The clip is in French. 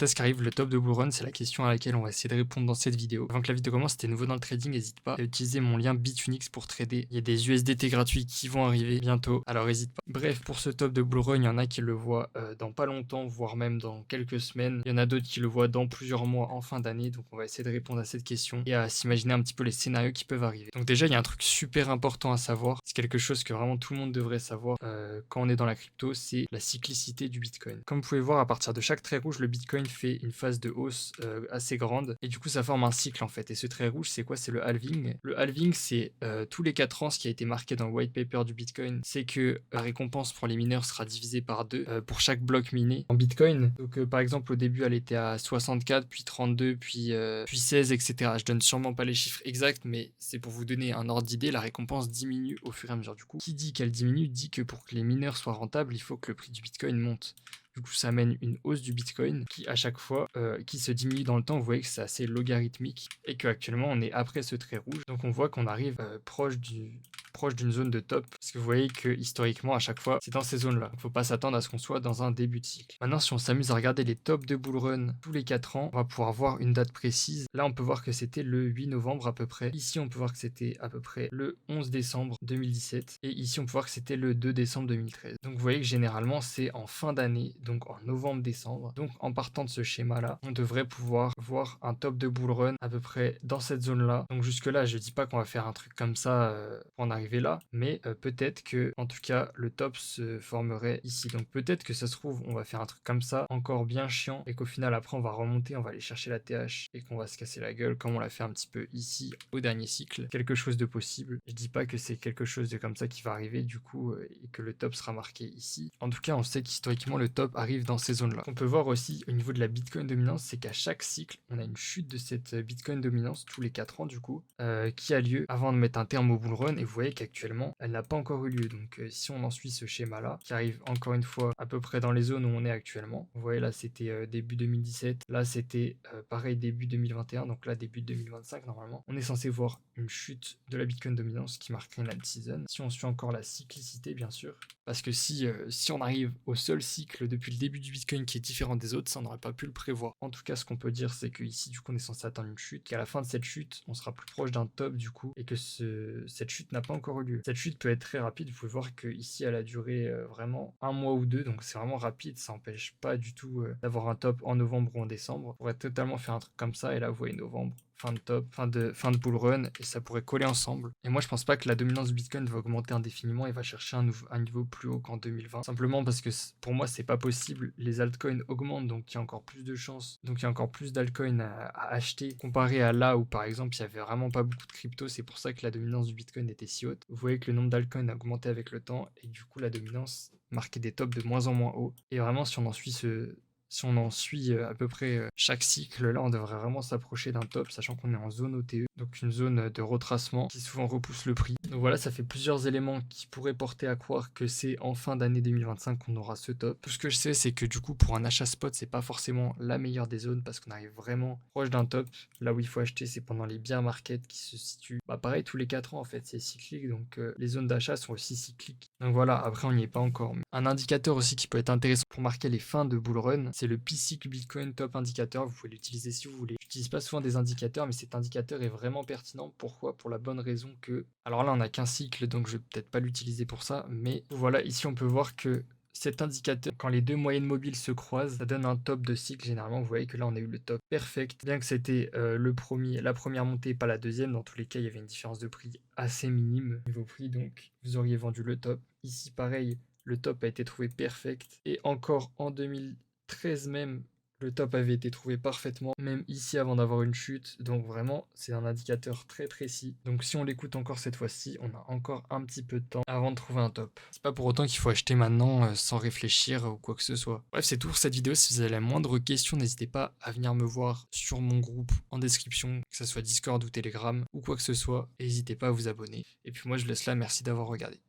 Quand est-ce qu'arrive le top de bull run? C'est la question à laquelle on va essayer de répondre dans cette vidéo. Avant que la vidéo commence, si t'es nouveau dans le trading, n'hésite pas à utiliser mon lien Bitunix pour trader. Il y a des USDT gratuits qui vont arriver bientôt, alors n'hésite pas. Bref, pour ce top de bull run, il y en a qui le voient dans pas longtemps, voire même dans quelques semaines. Il y en a d'autres qui le voient dans plusieurs mois en fin d'année, donc on va essayer de répondre à cette question et à s'imaginer un petit peu les scénarios qui peuvent arriver. Donc déjà, il y a un truc super important à savoir, c'est quelque chose que vraiment tout le monde devrait savoir quand on est dans la crypto, c'est la cyclicité du Bitcoin. Comme vous pouvez voir, à partir de chaque trait rouge, le Bitcoin fait une phase de hausse assez grande et du coup ça forme un cycle en fait. Et ce trait rouge, c'est quoi? C'est le halving. Le halving, c'est tous les 4 ans, ce qui a été marqué dans le white paper du Bitcoin, c'est que la récompense pour les mineurs sera divisée par 2 pour chaque bloc miné en Bitcoin. Donc par exemple au début elle était à 64, puis 32, puis 16, etc. Je donne sûrement pas les chiffres exacts, mais c'est pour vous donner un ordre d'idée. La récompense diminue au fur et à mesure. Du coup, qui dit qu'elle diminue dit que pour que les mineurs soient rentables, il faut que le prix du Bitcoin monte. Du coup, ça amène une hausse du Bitcoin qui, à chaque fois, qui se diminue dans le temps. Vous voyez que c'est assez logarithmique et qu'actuellement, on est après ce trait rouge. Donc, on voit qu'on arrive proche d'une zone de top. Parce que vous voyez que historiquement, à chaque fois, c'est dans ces zones-là. Il ne faut pas s'attendre à ce qu'on soit dans un début de cycle. Maintenant, si on s'amuse à regarder les tops de bull run tous les 4 ans, on va pouvoir voir une date précise. Là, on peut voir que c'était le 8 novembre à peu près. Ici, on peut voir que c'était à peu près le 11 décembre 2017. Et ici, on peut voir que c'était le 2 décembre 2013. Donc, vous voyez que généralement, c'est en fin d'année, donc en novembre-décembre. Donc, en partant de ce schéma-là, on devrait pouvoir voir un top de bull run à peu près dans cette zone-là. Donc, jusque-là, je dis pas qu'on va faire un truc comme ça pour en arriver là, mais peut-être que, en tout cas, le top se formerait ici. Donc, peut-être que ça se trouve, on va faire un truc comme ça, encore bien chiant, et qu'au final, après, on va remonter, on va aller chercher la TH et qu'on va se casser la gueule, comme on l'a fait un petit peu ici au dernier cycle. Quelque chose de possible. Je dis pas que c'est quelque chose de comme ça qui va arriver, du coup, et que le top sera marqué ici. En tout cas, on sait qu'historiquement, le top arrive dans ces zones-là. On peut voir aussi au niveau de la Bitcoin dominance, c'est qu'à chaque cycle, on a une chute de cette Bitcoin dominance tous les 4 ans, du coup, qui a lieu avant de mettre un terme au bull run. Et vous voyez qu'actuellement, elle n'a pas encore eu lieu. Donc, si on en suit ce schéma-là, qui arrive encore une fois à peu près dans les zones où on est actuellement, vous voyez là, c'était début 2017. Là, c'était pareil début 2021. Donc là, début 2025, normalement. On est censé voir une chute de la Bitcoin dominance qui marquerait une alt season. Si on suit encore la cyclicité, bien sûr. Parce que si on arrive au seul cycle depuis le début du Bitcoin qui est différent des autres, ça on n'aurait pas pu le prévoir. En tout cas, ce qu'on peut dire, c'est que ici, du coup, on est censé atteindre une chute, qu'à la fin de cette chute, on sera plus proche d'un top, du coup, et que cette chute n'a pas encore eu lieu. Cette chute peut être très rapide. Vous pouvez voir que ici, elle a duré vraiment 1 mois ou 2, donc c'est vraiment rapide. Ça n'empêche pas du tout d'avoir un top en novembre ou en décembre. On pourrait totalement faire un truc comme ça, et là, vous voyez novembre. Fin de top, fin de bull run, et ça pourrait coller ensemble. Et moi, je pense pas que la dominance du Bitcoin va augmenter indéfiniment et va chercher un niveau plus haut qu'en 2020. Simplement parce que pour moi, c'est pas possible. Les altcoins augmentent, donc il y a encore plus de chances. Donc il y a encore plus d'altcoins à acheter comparé à là où, par exemple, il y avait vraiment pas beaucoup de crypto. C'est pour ça que la dominance du Bitcoin était si haute. Vous voyez que le nombre d'altcoins a augmenté avec le temps et du coup, la dominance marquait des tops de moins en moins haut. Et vraiment, si on en suit à peu près chaque cycle, là on devrait vraiment s'approcher d'un top, sachant qu'on est en zone OTE, donc une zone de retracement qui souvent repousse le prix. Donc voilà, ça fait plusieurs éléments qui pourraient porter à croire que c'est en fin d'année 2025 qu'on aura ce top. Tout ce que je sais, c'est que du coup pour un achat spot, c'est pas forcément la meilleure des zones parce qu'on arrive vraiment proche d'un top. Là où il faut acheter, c'est pendant les bear markets qui se situent, pareil tous les 4 ans en fait, c'est cyclique, donc les zones d'achat sont aussi cycliques. Donc voilà, après on n'y est pas encore. Un indicateur aussi qui peut être intéressant pour marquer les fins de bull run, c'est le PSIC Bitcoin Top Indicator. Vous pouvez l'utiliser si vous voulez. J'utilise pas souvent des indicateurs, mais cet indicateur est vraiment pertinent. Pourquoi? Pour la bonne raison que... Alors là, on n'a qu'un cycle, donc je vais peut-être pas l'utiliser pour ça, mais voilà, ici on peut voir que cet indicateur, quand les deux moyennes mobiles se croisent, ça donne un top de cycle. Généralement, vous voyez que là, on a eu le top perfect. Bien que c'était la première montée, pas la deuxième. Dans tous les cas, il y avait une différence de prix assez minime niveau prix, donc vous auriez vendu le top. Ici, pareil, le top a été trouvé perfect. Et encore en 2013 même, le top avait été trouvé parfaitement, même ici avant d'avoir une chute. Donc vraiment, c'est un indicateur très précis. Donc si on l'écoute encore cette fois-ci, on a encore un petit peu de temps avant de trouver un top. C'est pas pour autant qu'il faut acheter maintenant sans réfléchir ou quoi que ce soit. Bref, c'est tout pour cette vidéo. Si vous avez la moindre question, n'hésitez pas à venir me voir sur mon groupe en description, que ce soit Discord ou Telegram ou quoi que ce soit. Et n'hésitez pas à vous abonner. Et puis moi, je laisse là. Merci d'avoir regardé.